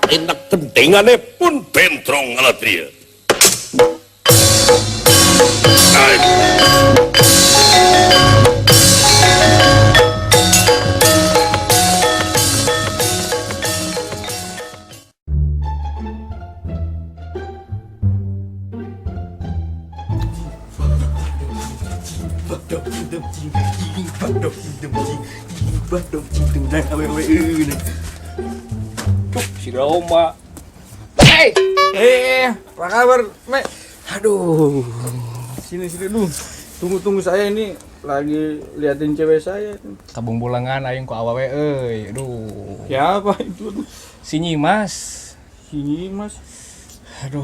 enak kendengane pun bentrong ngalatria. Si Roma. Hei, apa kabar, Mek? Aduh, sini dulu. Tunggu saya ini lagi liatin cewek saya. Kabung bulangan aing ku awewe euy. Aduh. Siapa itu? Si Nyimas. Sini, Mas. Aduh.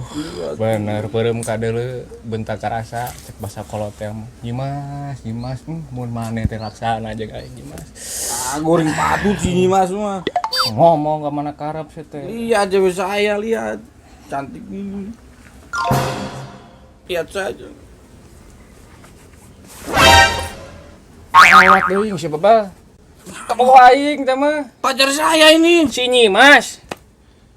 Bener peureum ka deuleu bentak karasa cek basa kolot teh. Nyimas, mun maneh teh laksana jeung aing Nyimas. Goreng patut sini, Mas mah. Ngomong ke mana karep sih teh. Lihat cewek saya, lihat. Cantik ini. Lihat saja. Awak deui si Bebal. Kabogo aing teh mah. Pacar saya ini. Si Nyimas.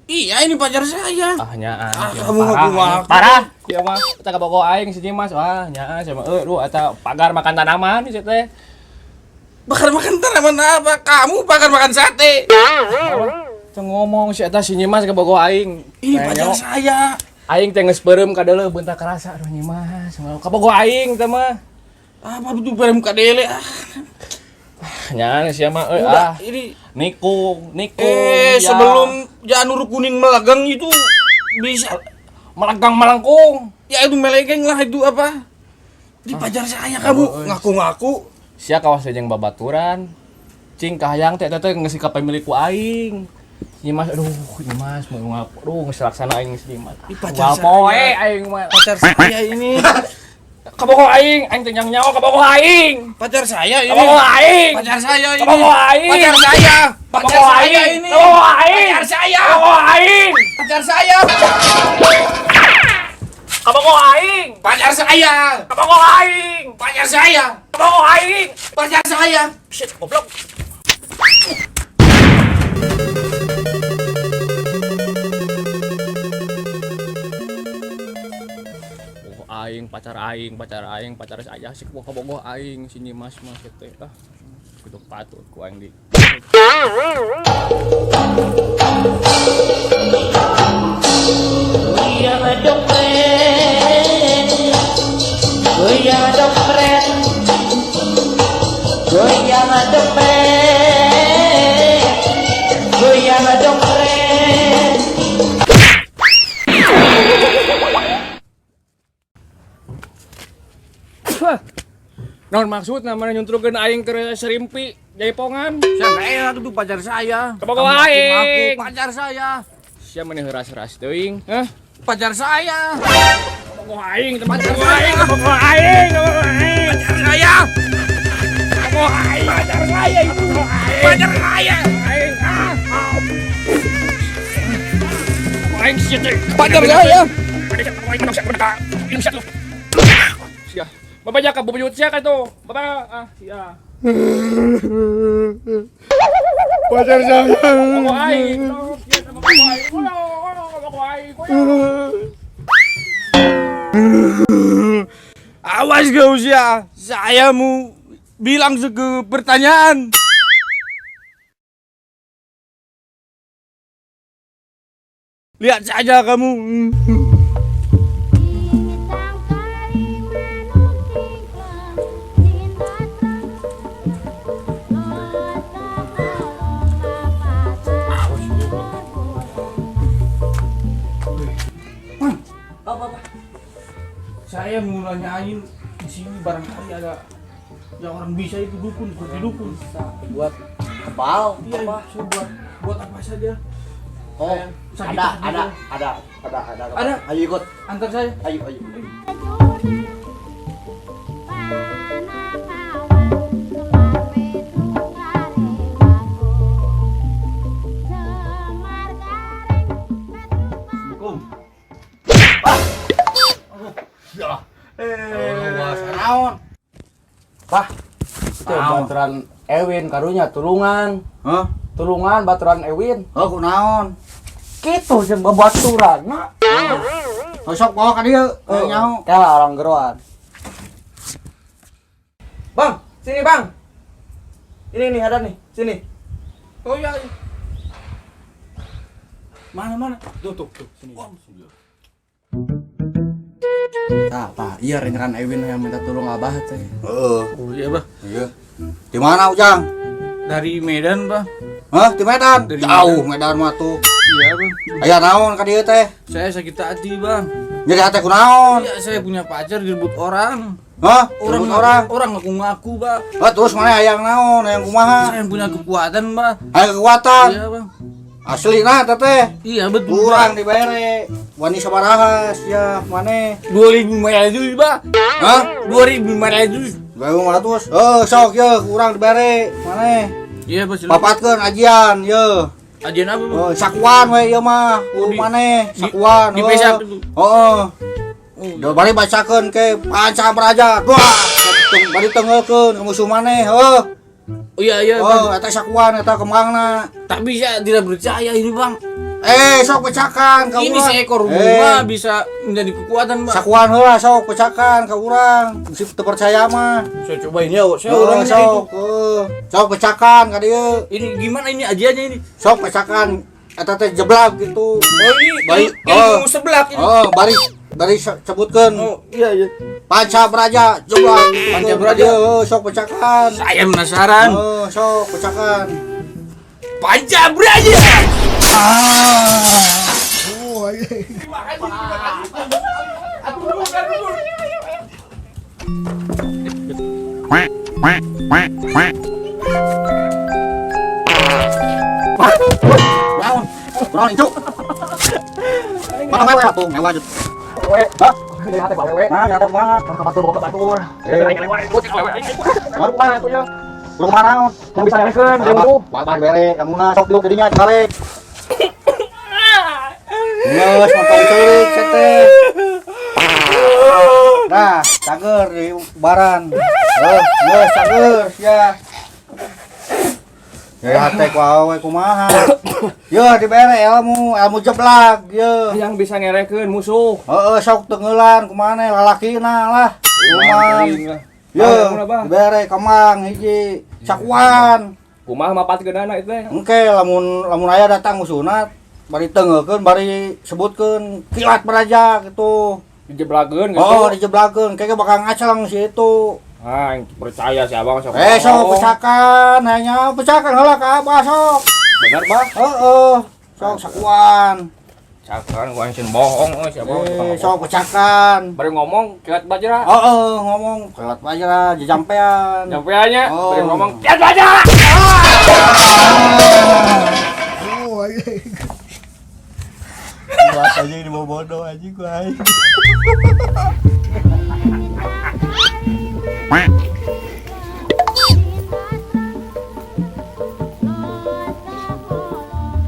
Iya, ini pacar saya. Nyaan. Kamu ngaku-ngaku. Parah. Ieu mah eta kabogo aing si Nyimas. Wah, nyaan sama eueuh eta pagar makan tanaman si teh. Bakar makan tanaman apa? Kamu bakar makan sate. Teu ngomong si eta si Nyimas kabogo aing. Ini pacar saya. Aing teh geus beureum ka deuleu bentak karasa. Aduh Nyimas, kabogo aing teh mah. Apa betul bareng kadele? Nyaan sia mah euy Ini Nikung. Ya. Sebelum janur kuning melegang itu bisa melegang melengkung. ya itu melegeng lah itu apa? Di pacar saya kamu ngaku-ngaku. Sia kawas jeung babaturan. Cing kahayang teh geus ka pemilik ku aing. Nyimas aduh Nyimas mau ngaku. Aduh geus laksana aing si Nyimas. Di pacar saya. Poe aing mah. Pacar saya ini. Kabogo aing teh nyang nyawa kabogo aing. Pacar saya ini. Kabogo aing. Pacar saya ini. Kabogo aing. Pacar saya. Pacar saya ini. Kabogo aing. Pacar saya. Kabogo aing. Pacar saya. Kabogo aing. Pacar saya. Kabogo aing. Pacar saya. Kabogo aing. Pacar saya. Shit, goblok. Pacar saya sih kabogo aing si Nyimas mah teh kudu patut ku aing di. Naon maksud namanya nyuntrugkeun aing ke serimpi jaipongan? Saya itu pacar saya. Kabogo Kamu aing. ngaku-ngaku pacar saya. Sia maneh heuras-heuras teuing, hah? Pacar saya. Kabogo aing, pacar aing, kabogo aing, kabogo aing. Pacar saya. Kabogo aing, pacar saya itu. Pacar saya. Aing. Aing sia teh. Pacar saya. Aing manusia berda. Indonesia lu. Sia. Bapak jaga bubuyut sia kan tuh. Bapak sia. Pacar saya. Kabogo aing. Sia sama kabogo aing. Kabogo aing. Awas kau sia. Saya mau bilang seke pertanyaan. Lihat saja kamu. Saya mau nanyain di sini barangkali ada yang orang bisa itu dukun, seperti dukun. Buat kepal Iya, apa? saya buat apa saja. Oh, Sakit ada, hati ada. Ada? Ayo ikut. Antar saya. Ayo. Assalamualaikum. Ya. Naon? Pak, itu baturan Ewin karunya tulungan. Hah? Tulungan baturan Ewin. Oh, kunaon? Gitu jeung babaturanna. Sok bawa ka dieu, nyaho. Kalah orang geroan. Bang, sini bang. Ini nih ada nih, sini. Oh iya. Mana? Tuh, sini. Tah, iya renceran Ewin yang minta tolong Abah teh. Oh iya bang. Iya. Di mana Ujang? Dari Medan bang. Hah, di Medan? Dari Jauh Medan mah tuh. Iya bang. Aya naon ka dieu teh? Saya sakit hati bang. Jadi hate kunaon? Iya saya punya pacar direbut orang. Hah? Orang ngaku-ngaku bang. Terus mana hayang naon? Hayang kumaha? Saya yang punya kekuatan bang. Hayang kekuatan. Iya bang. Asli nah teteh. Iya betul. Kurang dibere. Wani sabarahas ya maneh. 2.500 bang. Hah? 2.500. 2.500. Sok ye kurang dibere. Maneh. Iya bang. Papatkeun ajian ye. Ajian apa bang? Sakuan we ieu mah. Maneh sakuan. Di pesak itu. Heeh. Udah bari bacakeun ke panca beraja. Wah, bari tengelkeun ke musuh maneh. Heuh. Oh iya Oh, bang. eta sakuan eta kembangna. Tak bisa tidak percaya ini bang. Sok pecakan ka urang. Ini seekor bunga bisa menjadi kekuatan bang. Sakuan heula sok pecakan ka urang. Mesti teu percaya mah. Saya cobain ya. Saya Oh, orangnya itu. Sok pecakan ka dieu. Ini gimana ini ajiannya ini? Sok pecakan eta teh jeblak gitu. Oh ini Baik. ilmu seblak ini. Oh, bari sebutkeun. Oh iya. Panca beraja jeblak gitu. Panca beraja. Sok pecakan. Saya penasaran. Sok pecakan. Panca beraja. Naon? Naon itu? Mana wewe atuh, mewah jut. Wewe, hah? Jadi hate wewe. Nah, nyata banget, ka batur ka batur. Baru mana atuh ya? Belum mana? Yang bisa ngerekeun, jeung tuh. Wah, bere, amuna sok diuk didinya dibalik. Geus montong ceurik teh. Nah, cager di baran. Geus cager ya. Ya teh ku awe kumaha. Yo dibere ilmu jeblak ye. Yang bisa ngerekeun musuh. Heeh sok tengeulan kumaha lalakina lah. Kumaha. Yo dibere kemang hiji sakuan. Kumaha mapatkeunana itu teh? Engke lamun aya datang musuhna bari tengeukeun bari sebutkeun kilat beraja gitu. Dijeblakeun gitu. Oh dijeblakeun kayaknya bakal ngacelang si itu. Ah, percaya si Abang sok. Sok pecakan hanya pecakan heula ka Abah sok. Bener, Bang. Heeh. Sok sakuan. Cakan gua anjing bohong si Abang. Sok pecakan. Bari ngomong kilat bajra. Ngomong kelewat bajra jejampean. Jampeannya Oh. bari ngomong kilat bajra. Buat aja ini mau bodoh aja gua.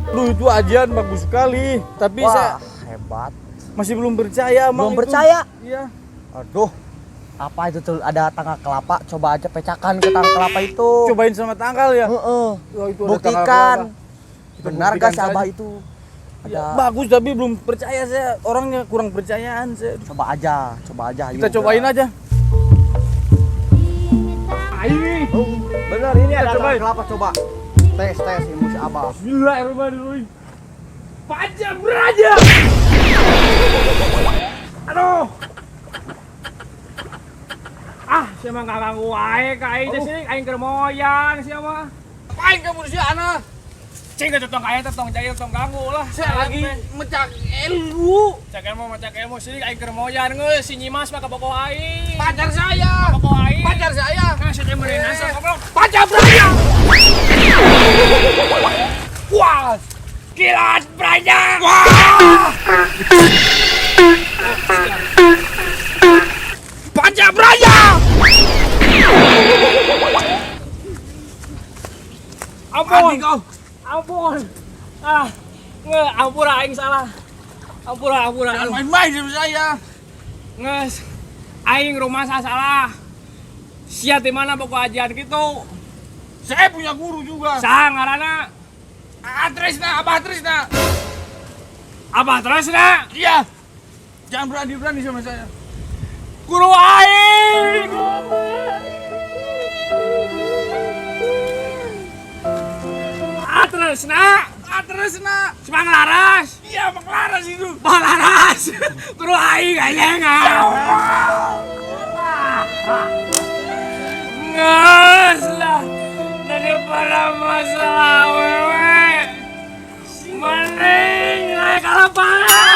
Lu itu ajian bagus sekali. Tapi saya Hebat. masih belum percaya Belum itu. percaya? Iya. Aduh. Apa itu tuh ada tanggal kelapa? Coba aja pecakan ke tanggal kelapa itu. Cobain sama tanggal ya. Heeh. Oh, itu ada tanggal Buktikan. berapa? Benar buktikan gak si Abah saja. itu? Ya, Ada. bagus tapi belum percaya saya. Orangnya kurang percayaan saya. Coba aja. Kita cobain aja. Ini. Benar ini ada cobain. tanggal kelapa coba. Tes ilmu si Abah. Bismillahirrahmanirrahim. Panca beraja. Aduh. Saya mah nggak ganggu wae ka aing teh sih, aing keur moyang sia mah. Aing kamu di sana. Cing ke tong kaya tong jaya tong ganggu lah. Saya lagi mecak ilmu. Cak ilmu mecak ilmu sih aing keur moyang geus si Nyimas mah kaboko aing. Pacar saya. Kaboko aing. Pacar saya. Nah, saya meureunan sa goblok. Panca beraja. Puas. Kilat beraja. Wah. Panca beraja. Ampun. Ampun. Ampun aing salah. Ampun. Jangan main-main sama saya. Nges. Aing rumah salah. Sia di mana pokok ajian gitu. Saya punya guru juga. Saha ngaranna? Trisna, Abah Trisna. Apa terus nak? Iya. Jangan berani-berani sama saya. Guru aing. Terus nak. Bang Laras. Iya, Bang Laras itu. Bang Laras. Guru aing aja nges lah. Daripada masalah wewe. Mending naik ke lapangan.